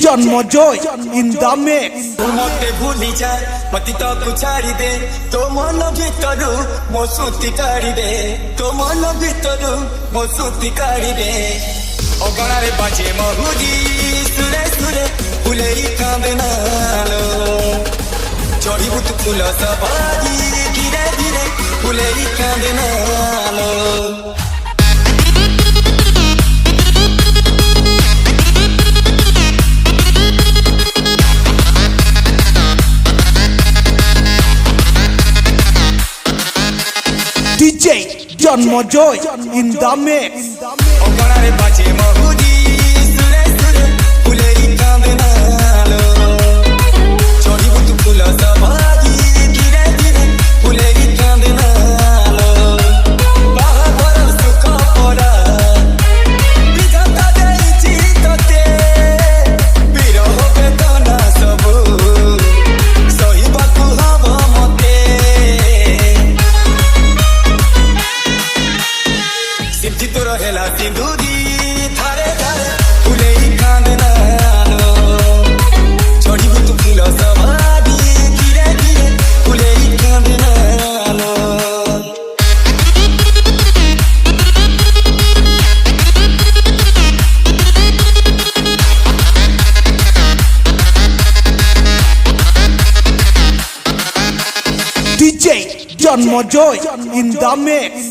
Janmajay in the mix. মতে ভুলি যা পতিতকু ছাড়ি দে, তো মন ভিতরু ମୋ ସ୍ମୃତି କାଢି ଦେ, ତୋ ମନ ଭିତରୁ ମୋ ସ୍ମୃତି କାଢି ଦେ। ଅଗଣାରେ ବାଜେ ମହୁରୀ ସୁରେ ସୁରେ ଫୁଲେଇ କାନ୍ଦେ ନାଲୋ, ଚଢିବୁ ତୁ ଫୁଲ ସବାରି ଧୀରେ ଧୀରେ ଫୁଲେଇ କାନ୍ଦେ ନାଲୋ। DJ Janmajay in the mix. অগଣାରେ বাজে মহুରୀ সুরে সুরে ফুলেই কান্দে নালো, চଢিବୁ ତୁ ଫୁଲ ସବାରି ଧୀରେ ଧୀରେ ଫୁଲେଇ କାନ୍ଦେ ନାଲୋ। ବାହାଘର ସୁଖ ପରା ବିଧାତା ଦେଇଛି ତତେ, ବିରହ ବେଦନା ସବୁ ସହିବାକୁ ହବ ମତେ। सिद्धि तोर हेला सिंदूरी थारे थारे फुलेई कांदे नालो, चढ़िबु तू फुल सवारी धीरे धीरे फुलेई कांदे नालो। DJ Janmajay in the mix.